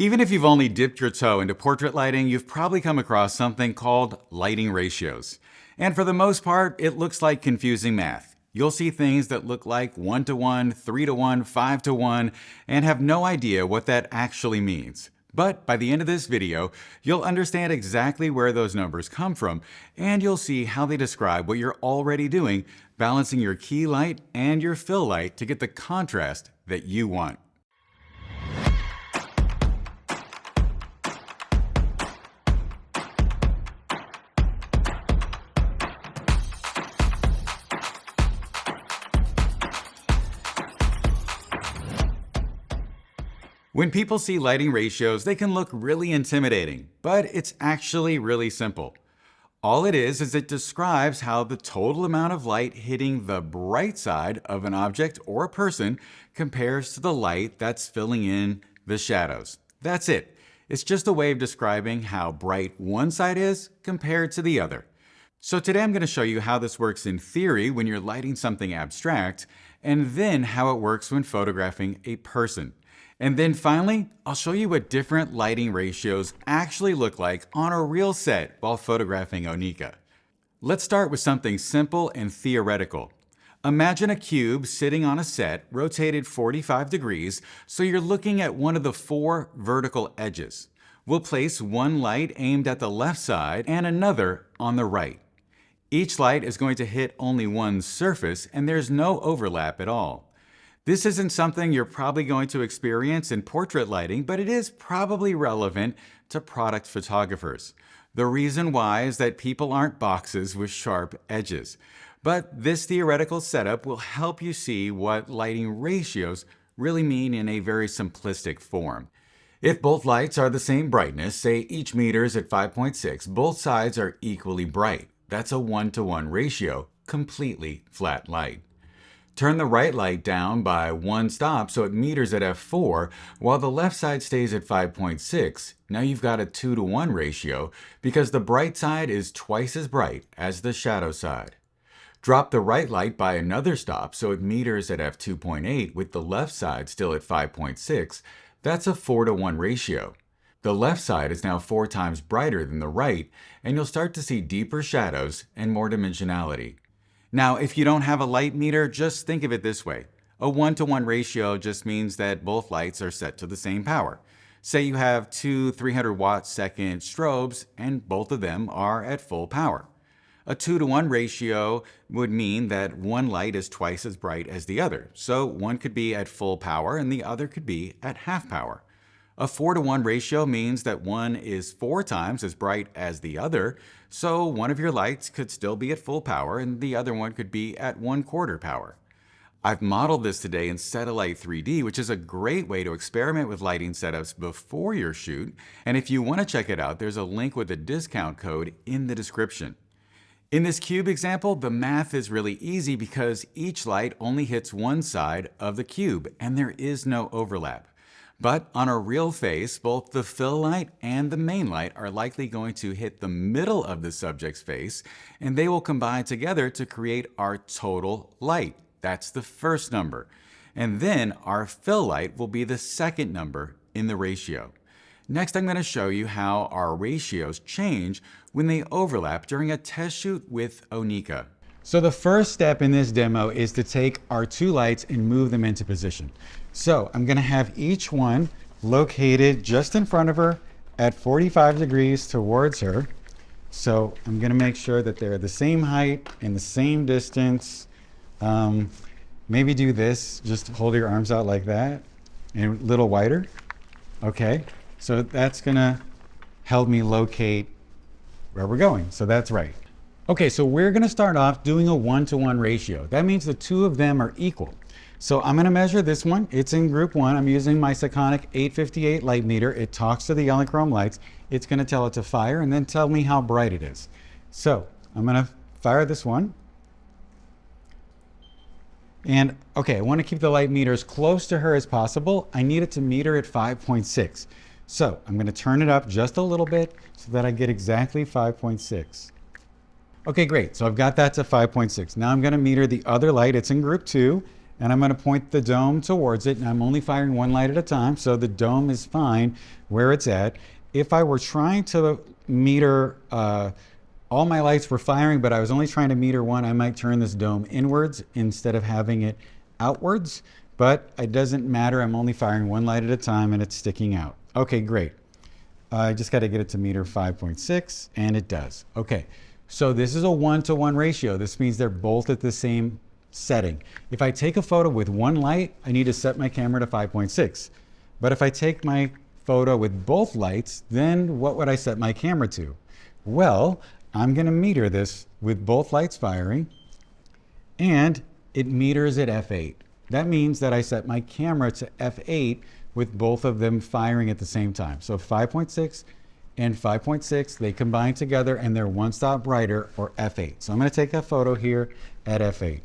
Even if you've only dipped your toe into portrait lighting, you've probably come across something called lighting ratios. And for the most part, it looks like confusing math. You'll see things that look like 1 to 1, 3 to 1, 5 to 1, and have no idea what that actually means. But by the end of this video, you'll understand exactly where those numbers come from, and you'll see how they describe what you're already doing, balancing your key light and your fill light to get the contrast that you want. When people see lighting ratios, they can look really intimidating, but it's actually really simple. All it is it describes how the total amount of light hitting the bright side of an object or a person compares to the light that's filling in the shadows. That's it. It's just a way of describing how bright one side is compared to the other. So today I'm going to show you how this works in theory when you're lighting something abstract, and then how it works when photographing a person. And then finally, I'll show you what different lighting ratios actually look like on a real set while photographing Onika. Let's start with something simple and theoretical. Imagine a cube sitting on a set rotated 45 degrees, so you're looking at one of the 4 vertical edges. We'll place one light aimed at the left side and another on the right. Each light is going to hit only one surface, and there's no overlap at all. This isn't something you're probably going to experience in portrait lighting, but it is probably relevant to product photographers. The reason why is that people aren't boxes with sharp edges. But this theoretical setup will help you see what lighting ratios really mean in a very simplistic form. If both lights are the same brightness, say each meter is at 5.6, both sides are equally bright. That's a 1-to-1 ratio, completely flat light. Turn the right light down by 1 stop so it meters at f4, while the left side stays at 5.6. Now you've got a 2-to-1 ratio because the bright side is twice as bright as the shadow side. Drop the right light by another stop so it meters at f2.8 with the left side still at 5.6. That's a 4-to-1 ratio. The left side is now 4 times brighter than the right, and you'll start to see deeper shadows and more dimensionality. Now, if you don't have a light meter, just think of it this way. A 1-to-1 ratio just means that both lights are set to the same power. Say you have two 300-watt-second strobes, and both of them are at full power. A 2-to-1 ratio would mean that one light is twice as bright as the other, so one could be at full power and the other could be at half power. A 4-to-1 ratio means that one is 4 times as bright as the other, so one of your lights could still be at full power and the other one could be at 1/4 power. I've modeled this today in Satellite 3D, which is a great way to experiment with lighting setups before your shoot, and if you want to check it out, there's a link with a discount code in the description. In this cube example, the math is really easy because each light only hits one side of the cube and there is no overlap. But on a real face, both the fill light and the main light are likely going to hit the middle of the subject's face, and they will combine together to create our total light. That's the first number. And then our fill light will be the second number in the ratio. Next, I'm going to show you how our ratios change when they overlap during a test shoot with Onika. So the first step in this demo is to take our 2 lights and move them into position. So I'm going to have each one located just in front of her at 45 degrees towards her. So I'm going to make sure that they're the same height and the same distance. Maybe do this, just hold your arms out like that and a little wider. Okay, so that's going to help me locate where we're going. So that's right. Okay, so we're going to start off doing a 1-to-1 ratio. That means the 2 of them are equal. So I'm going to measure this one. It's in group 1. I'm using my Sekonic 858 light meter. It talks to the yellow chrome lights. It's going to tell it to fire and then tell me how bright it is. So I'm going to fire this one. And okay, I want to keep the light meter as close to her as possible. I need it to meter at 5.6. So I'm going to turn it up just a little bit so that I get exactly 5.6. Okay, great. So I've got that to 5.6. Now I'm going to meter the other light. It's in group 2. and I'm going to point the dome towards it, and I'm only firing one light at a time, so the dome is fine where it's at. If I were trying to meter, all my lights were firing, but I was only trying to meter one, I might turn this dome inwards instead of having it outwards, but it doesn't matter. I'm only firing one light at a time, and it's sticking out. Okay, great. I just got to get it to meter 5.6, and it does. Okay, so this is a 1-to-1 ratio. This means they're both at the same setting. If I take a photo with one light, I need to set my camera to 5.6. But if I take my photo with both lights, then what would I set my camera to? Well, I'm going to meter this with both lights firing, and it meters at f8. That means that I set my camera to f8 with both of them firing at the same time. So 5.6 and 5.6, they combine together and they're one stop brighter, or f8. So I'm going to take a photo here at f8.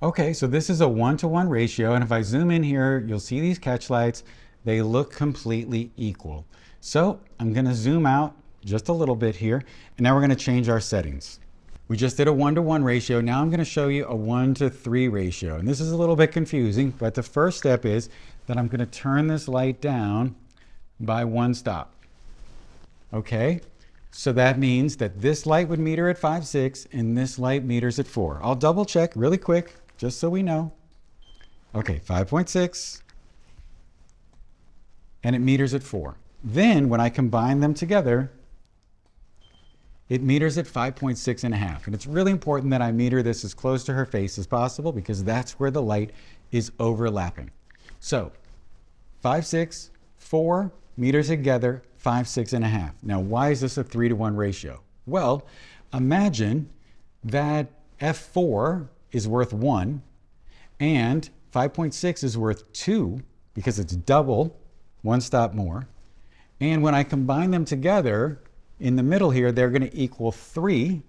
Okay, so this is a 1-to-1 ratio, and if I zoom in here, you'll see these catch lights. They look completely equal. So I'm going to zoom out just a little bit here, and now we're going to change our settings. We just did a 1-to-1 ratio. Now I'm going to show you a 1-to-3 ratio. And this is a little bit confusing, but the first step is that I'm going to turn this light down by one stop. Okay, so that means that this light would meter at 5.6 and this light meters at 4. I'll double check really quick just so we know. Okay, 5.6, and it meters at 4. Then when I combine them together, it meters at 5.6½. And it's really important that I meter this as close to her face as possible, because that's where the light is overlapping. So 5.6, 4 meters together, 5.6½. Now, why is this a 3-to-1 ratio? Well, imagine that f4 is worth 1 and 5.6 is worth 2, because it's double, one stop more. And when I combine them together, in the middle here, they're going to equal 3.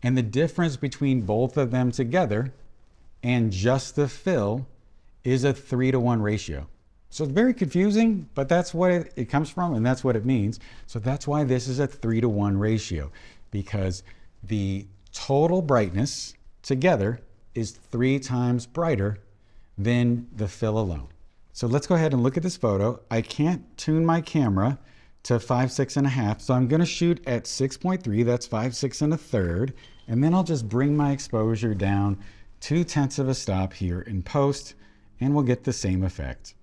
And the difference between both of them together and just the fill is a 3-to-1 ratio. So it's very confusing, but that's what it comes from, and that's what it means. So that's why this is a 3-to-1 ratio, because the total brightness together is 3 times brighter than the fill alone. So let's go ahead and look at this photo. I can't tune my camera to 5.6½, so I'm going to shoot at 6.3. That's 5.6 1/3, and then I'll just bring my exposure down 0.2 of a stop here in post, and we'll get the same effect.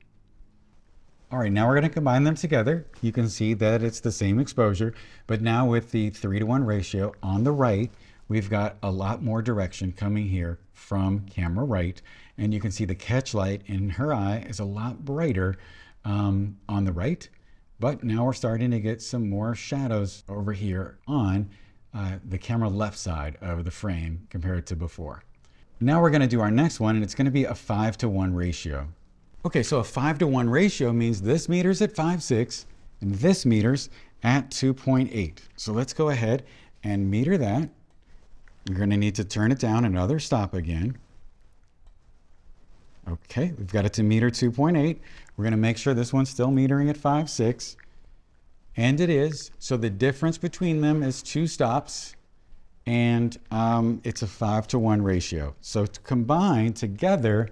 All right, now we're going to combine them together. You can see that it's the same exposure, but now with the 3-to-1 ratio on the right, we've got a lot more direction coming here from camera right, and you can see the catch light in her eye is a lot brighter on the right. But now we're starting to get some more shadows over here on the camera left side of the frame compared to before. Now we're going to do our next one, and it's going to be a 5-to-1 ratio. Okay, so a 5-to-1 ratio means this meters at 5.6 and this meters at 2.8. So let's go ahead and meter that. We're going to need to turn it down another stop again. Okay, we've got it to meter 2.8. We're going to make sure this one's still metering at 5.6. And it is. So the difference between them is 2 stops. And it's a 5-to-1 ratio. So to combine together,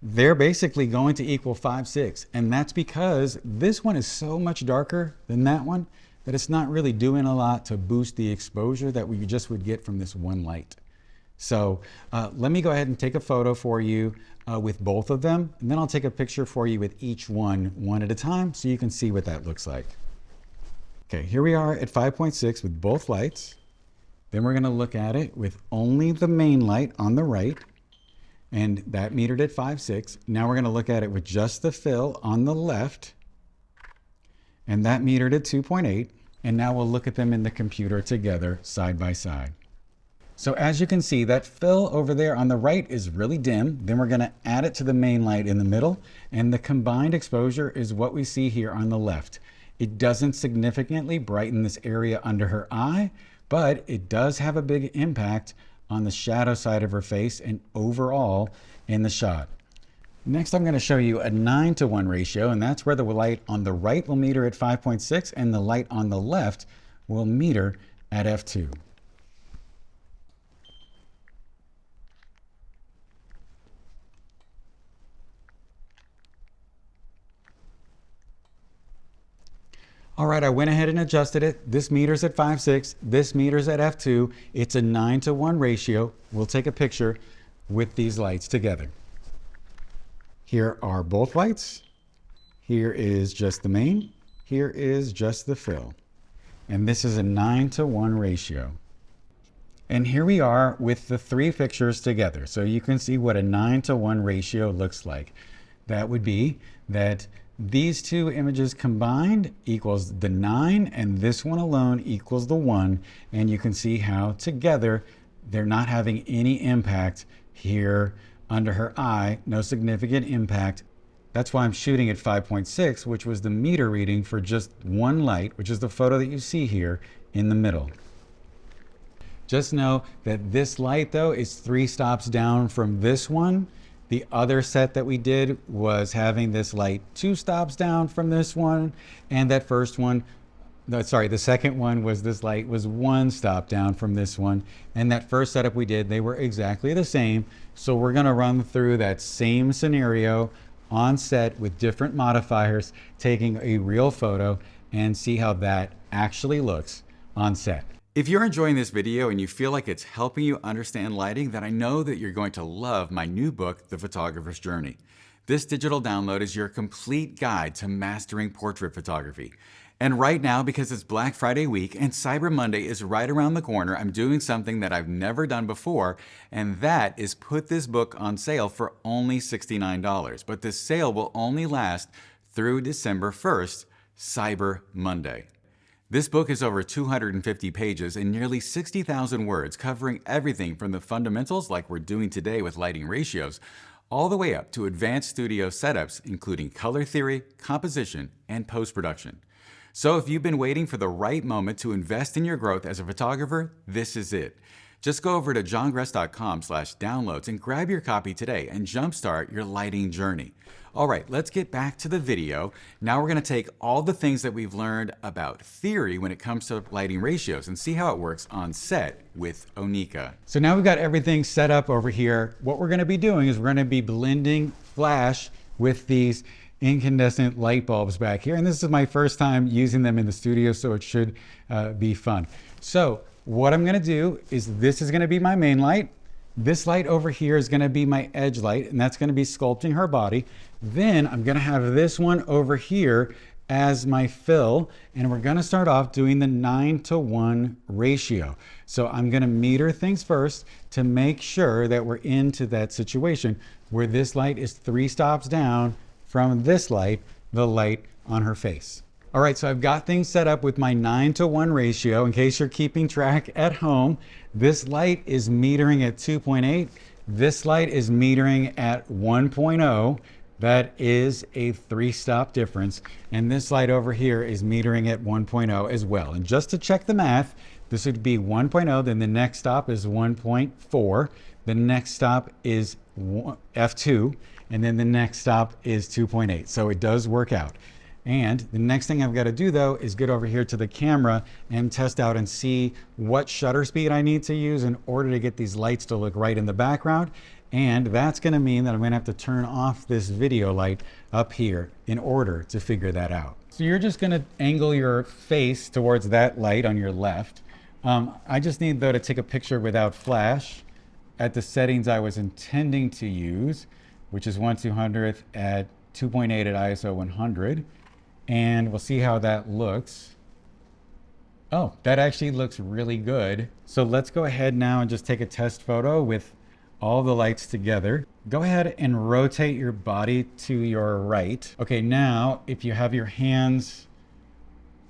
they're basically going to equal 5.6. And that's because this one is so much darker than that one that it's not really doing a lot to boost the exposure that we just would get from this one light. So let me go ahead and take a photo for you with both of them, and then I'll take a picture for you with each one at a time, so you can see what that looks like. Okay, here we are at 5.6 with both lights. Then we're going to look at it with only the main light on the right, and that metered at 5.6. Now we're going to look at it with just the fill on the left, and that metered at 2.8. And now we'll look at them in the computer together side by side. So as you can see, that fill over there on the right is really dim. Then we're going to add it to the main light in the middle, and the combined exposure is what we see here on the left. It doesn't significantly brighten this area under her eye, but it does have a big impact on the shadow side of her face and overall in the shot. Next, I'm going to show you a 9-to-1 ratio, and that's where the light on the right will meter at 5.6 and the light on the left will meter at f2. All right, I went ahead and adjusted it. This meter's at 5.6, this meter's at f2. It's a 9:1 ratio. We'll take a picture with these lights together. Here are both lights. Here is just the main. Here is just the fill. And this is a 9:1 ratio. And here we are with the three fixtures together. So you can see what a 9:1 ratio looks like. That would be that these two images combined equals the 9, and this one alone equals the 1. And you can see how together they're not having any impact here under her eye, no significant impact. That's why I'm shooting at 5.6, which was the meter reading for just one light, which is the photo that you see here in the middle. Just know that this light, though, is 3 stops down from this one. The other set that we did was having this light 2 stops down from this one, and that first one, no, sorry, the second one was this light was 1 stop down from this one, and that first setup we did, they were exactly the same. So we're gonna run through that same scenario on set with different modifiers, taking a real photo, and see how that actually looks on set. If you're enjoying this video and you feel like it's helping you understand lighting, then I know that you're going to love my new book, The Photographer's Journey. This digital download is your complete guide to mastering portrait photography. And right now, because it's Black Friday week and Cyber Monday is right around the corner, I'm doing something that I've never done before, and that is put this book on sale for only $69. But this sale will only last through December 1st, Cyber Monday. This book is over 250 pages and nearly 60,000 words, covering everything from the fundamentals like we're doing today with lighting ratios, all the way up to advanced studio setups, including color theory, composition, and post-production. So if you've been waiting for the right moment to invest in your growth as a photographer, this is it. Just go over to johngress.com/downloads and grab your copy today and jumpstart your lighting journey. All right, let's get back to the video. Now we're gonna take all the things that we've learned about theory when it comes to lighting ratios and see how it works on set with Onika. So now we've got everything set up over here. What we're gonna be doing is we're gonna be blending flash with these incandescent light bulbs back here. And this is my first time using them in the studio, so it should be fun. So what I'm gonna do is this is gonna be my main light. This light over here is gonna be my edge light, and that's gonna be sculpting her body. Then I'm gonna have this one over here as my fill, and we're gonna start off doing the 9:1 ratio. So I'm gonna meter things first to make sure that we're into that situation where this light is 3 stops down from this light, the light on her face. All right, so I've got things set up with my 9:1 ratio. In case you're keeping track at home, this light is metering at 2.8. This light is metering at 1.0. That is a 3-stop difference. And this light over here is metering at 1.0 as well. And just to check the math, this would be 1.0, then the next stop is 1.4. The next stop is F2, and then the next stop is 2.8. So it does work out. And the next thing I've got to do though is get over here to the camera and test out and see what shutter speed I need to use in order to get these lights to look right in the background. And that's going to mean that I'm going to have to turn off this video light up here in order to figure that out. So you're just going to angle your face towards that light on your left. I just need though to take a picture without flash at the settings I was intending to use, which is 1/200th at 2.8 at ISO 100. And we'll see how that looks. Oh, that actually looks really good. So let's go ahead now and just take a test photo with all the lights together. Go ahead and rotate your body to your right. Okay, now if you have your hands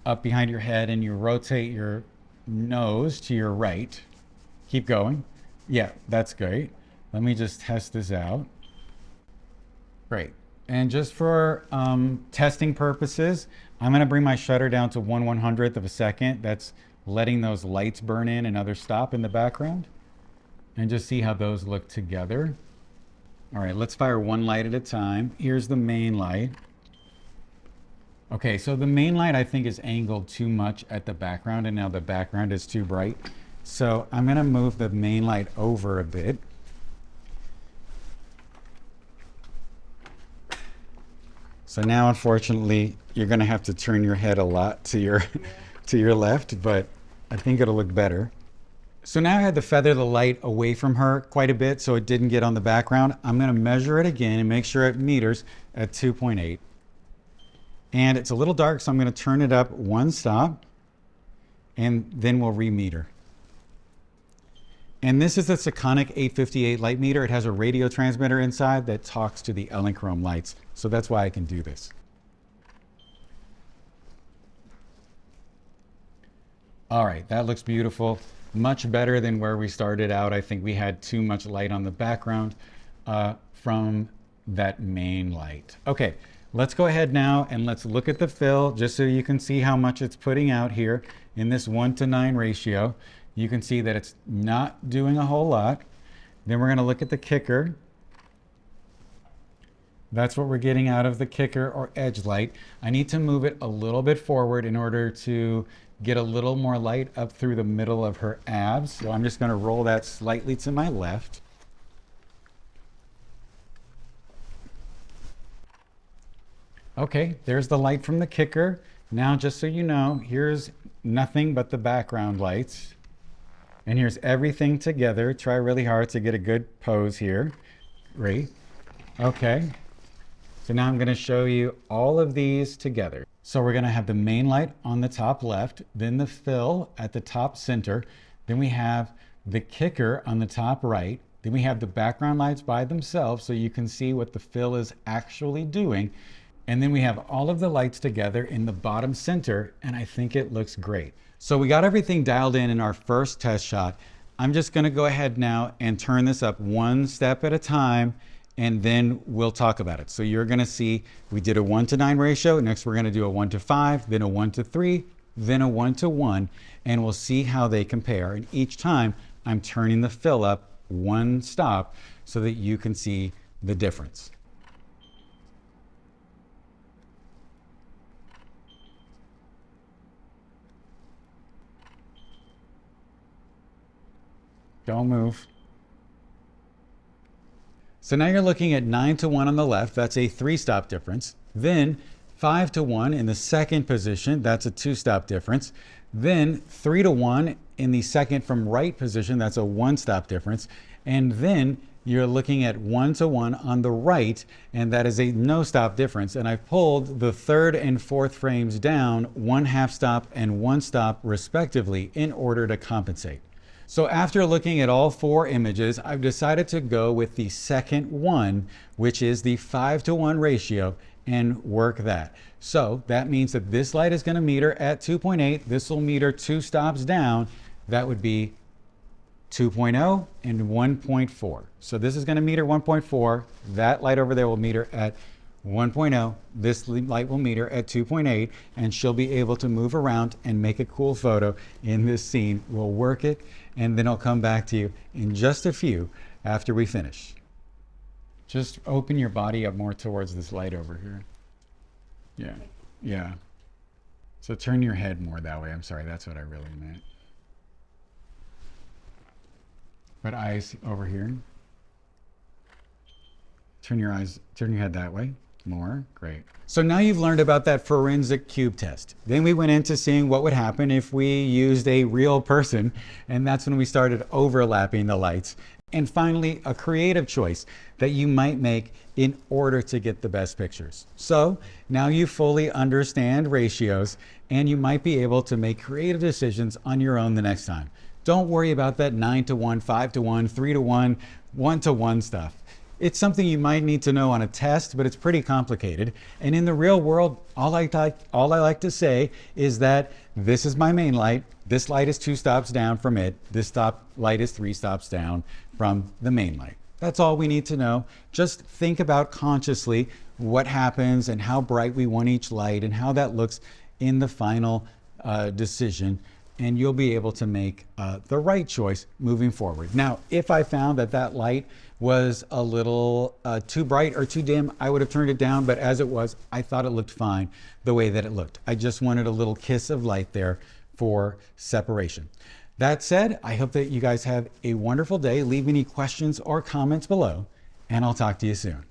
up behind your head and you rotate your nose to your right, keep going. Yeah, that's great. Let me just test this out. Great. And just for testing purposes, I'm gonna bring my shutter down to 1/100th of a second. That's letting those lights burn in and others stop in the background. And just see how those look together. All right, let's fire one light at a time. Here's the main light. Okay, so the main light I think is angled too much at the background, and now the background is too bright. So I'm gonna move the main light over a bit. So now, unfortunately, You're gonna have to turn your head a lot to your to your left, but I think it'll look better. So now I had to feather the light away from her quite a bit so it didn't get on the background. I'm gonna measure it again and make sure it meters at 2.8. And it's a little dark, so I'm gonna turn it up one stop and then we'll remeter. And this is the Sekonic 858 light meter. It has a radio transmitter inside that talks to the Elinchrom lights. So that's why I can do this. All right, that looks beautiful. Much better than where we started out. I think we had too much light on the background from that main light. Okay, let's go ahead now and let's look at the fill just so you can see how much it's putting out here in this 1:9 ratio. You can see that it's not doing a whole lot. Then we're gonna look at the kicker. That's what we're getting out of the kicker or edge light. I need to move it a little bit forward in order to get a little more light up through the middle of her abs. So I'm just gonna roll that slightly to my left. Okay, there's the light from the kicker. Now, just so you know, here's nothing but the background lights. And here's everything together. Try really hard to get a good pose here. Great. Okay. So now I'm going to show you all of these together. So we're going to have the main light on the top left, then the fill at the top center, then we have the kicker on the top right, then we have the background lights by themselves so you can see what the fill is actually doing, and then we have all of the lights together in the bottom center, and I think it looks great. So we got everything dialed in our first test shot. I'm just going to go ahead now and turn this up one step at a time, and then we'll talk about it. So you're gonna see we did a 1:9 ratio. Next we're gonna do a 1:5, then a 1:3, then a 1:1, and we'll see how they compare. And each time I'm turning the fill up one stop so that you can see the difference. Don't move. So now you're looking at 9:1 on the left, that's a 3-stop difference. Then 5:1 in the second position, that's a 2-stop difference. Then 3:1 in the second from right position, that's a 1-stop difference. And then you're looking at 1:1 on the right, and that is a no-stop difference. And I've pulled the third and fourth frames down 1/2 stop and 1 stop respectively in order to compensate. So after looking at all 4 images, I've decided to go with the second one, which is the 5:1 ratio, and work that. So that means that this light is going to meter at 2.8. This will meter 2 stops down. That would be 2.0 and 1.4. So this is going to meter 1.4. That light over there will meter at 1.0. This light will meter at 2.8, and she'll be able to move around and make a cool photo in this scene. We'll work it, and then I'll come back to you in just a few after we finish. Just open your body up more towards this light over here. Yeah, yeah. So turn your head more that way. I'm sorry, that's what I really meant. But eyes over here. Turn your head that way. More, great. So now you've learned about that forensic cube test. Then we went into seeing what would happen if we used a real person, and that's when we started overlapping the lights. And finally, a creative choice that you might make in order to get the best pictures. So now you fully understand ratios, and you might be able to make creative decisions on your own the next time. Don't worry about that 9:1, 5:1, 3:1, 1:1 stuff. It's something you might need to know on a test, but it's pretty complicated. And in the real world, all I like to say is that this is my main light. This light is 2 stops down from it. This light is 3 stops down from the main light. That's all we need to know. Just think about consciously what happens and how bright we want each light and how that looks in the final decision. And you'll be able to make the right choice moving forward. Now, if I found that that light was a little too bright or too dim, I would have turned it down, but as it was, I thought it looked fine the way that it looked. I just wanted a little kiss of light there for separation. That said, I hope that you guys have a wonderful day. Leave any questions or comments below, and I'll talk to you soon.